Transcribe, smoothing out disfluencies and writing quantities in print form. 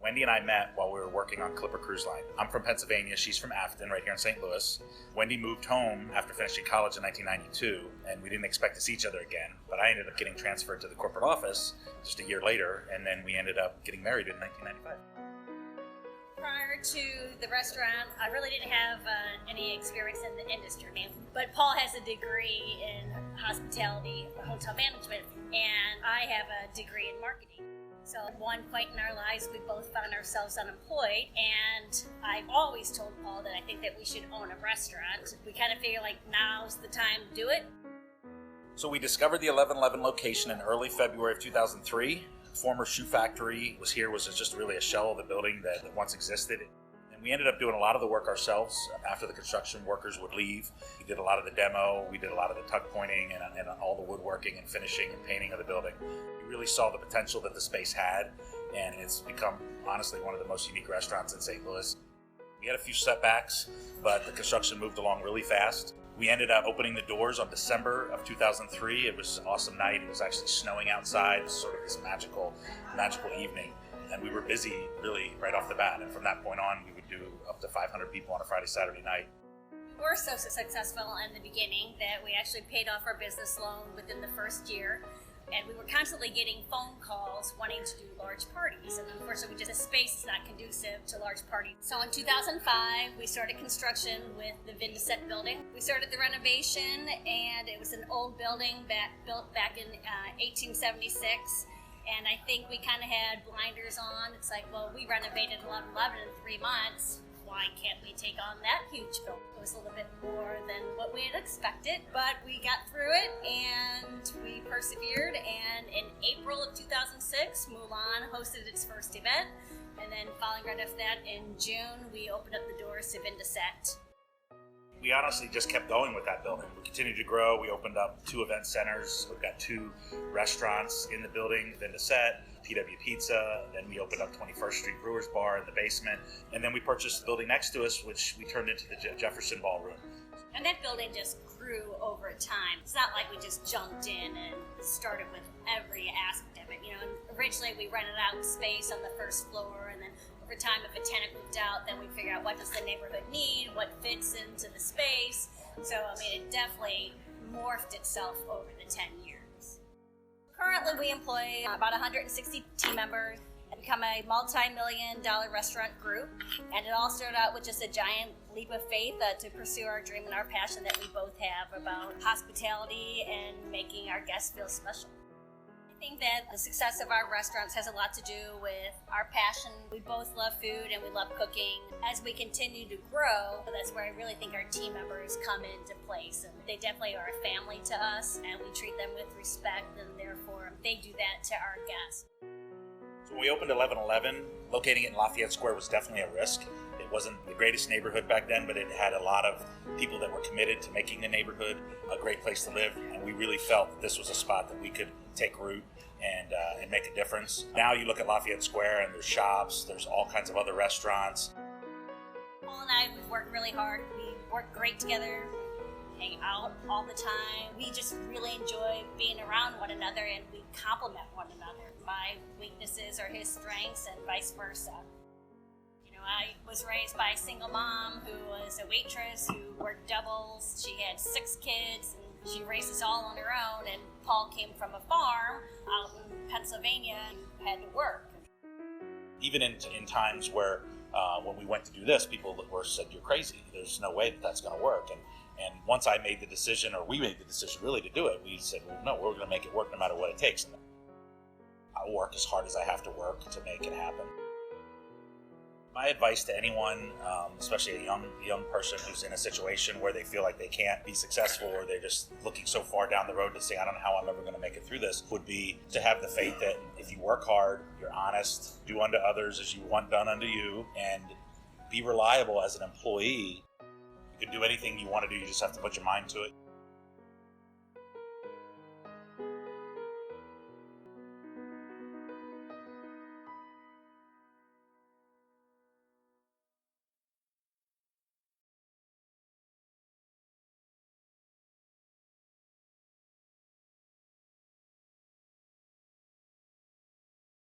Wendy and I met while we were working on Clipper Cruise Line. I'm from Pennsylvania, she's from Afton, right here in St. Louis. Wendy moved home after finishing college in 1992, and we didn't expect to see each other again, but I ended up getting transferred to the corporate office just a year later, and then we ended up getting married in 1995. Prior to the restaurant, I really didn't have any experience in the industry, but Paul has a degree in hospitality, hotel management, and I have a degree in marketing. So at one point in our lives, we both found ourselves unemployed, and I've always told Paul that I think that we should own a restaurant. We kind of feel like now's the time to do it. So we discovered the 1111 location in early February of 2003. The former shoe factory was just really a shell of the building that once existed. And we ended up doing a lot of the work ourselves. After the construction workers would leave, we did a lot of the demo, we did a lot of the tuck pointing and all the woodworking and finishing and painting of the building. We really saw the potential that the space had, and it's become, honestly, one of the most unique restaurants in St. Louis. We had a few setbacks, but the construction moved along really fast. We ended up opening the doors on December of 2003. It was an awesome night. It was actually snowing outside. It was sort of this magical evening. And we were busy really right off the bat. And from that point on, we would do up to 500 people on a Friday, Saturday night. We were so successful in the beginning that we actually paid off our business loan within the first year. And we were constantly getting phone calls wanting to do large parties. And unfortunately, the space is not conducive to large parties. So in 2005, we started construction with the Vindeset building. We started the renovation, and it was an old building built back in 1876. And I think we kind of had blinders on. It's like, well, we renovated 1111 in 3 months. Why can't we take on that huge building? It was a little bit more than what we had expected, but we got through it and we persevered. And in April of 2006, Mulan hosted its first event. And then following right after that, in June, we opened up the doors to Vindeset. We honestly just kept going with that building. We continued to grow. We opened up 2 event centers. We've got 2 restaurants in the building, Vindeset, PW Pizza. Then we opened up 21st Street Brewers Bar in the basement. And then we purchased the building next to us, which we turned into the Jefferson Ballroom. And that building just grew over time. It's not like we just jumped in and started with every aspect of it. Originally we rented out space on the first floor, and then over time, if a tenant moved out, then we figure out what does the neighborhood need, what fits into the space. So, it definitely morphed itself over the 10 years. Currently, we employ about 160 team members and become a multi-million-dollar restaurant group. And it all started out with just a giant leap of faith to pursue our dream and our passion that we both have about hospitality and making our guests feel special. I think that the success of our restaurants has a lot to do with our passion. We both love food and we love cooking. As we continue to grow, that's where I really think our team members come into place. And they definitely are a family to us, and we treat them with respect, and therefore they do that to our guests. So when we opened 1111, locating it in Lafayette Square was definitely a risk. It wasn't the greatest neighborhood back then, but it had a lot of people that were committed to making the neighborhood a great place to live. And we really felt that this was a spot that we could take root and make a difference. Now you look at Lafayette Square and there's shops, there's all kinds of other restaurants. Paul and I, we work really hard. We work great together, hang out all the time. We just really enjoy being around one another, and we complement one another. My weaknesses are his strengths and vice versa. I was raised by a single mom who was a waitress who worked doubles. She had 6 kids, and she raised us all on her own. And Paul came from a farm out in Pennsylvania and had to work. Even in times where when we went to do this, people said, "You're crazy. There's no way that's going to work." And once I made the decision, or we made the decision really to do it, we said, well, no, we're going to make it work no matter what it takes. And I'll work as hard as I have to work to make it happen. My advice to anyone, especially a young person who's in a situation where they feel like they can't be successful, or they're just looking so far down the road to say, I don't know how I'm ever going to make it through this, would be to have the faith that if you work hard, you're honest, do unto others as you want done unto you, and be reliable as an employee. You can do anything you want to do, you just have to put your mind to it.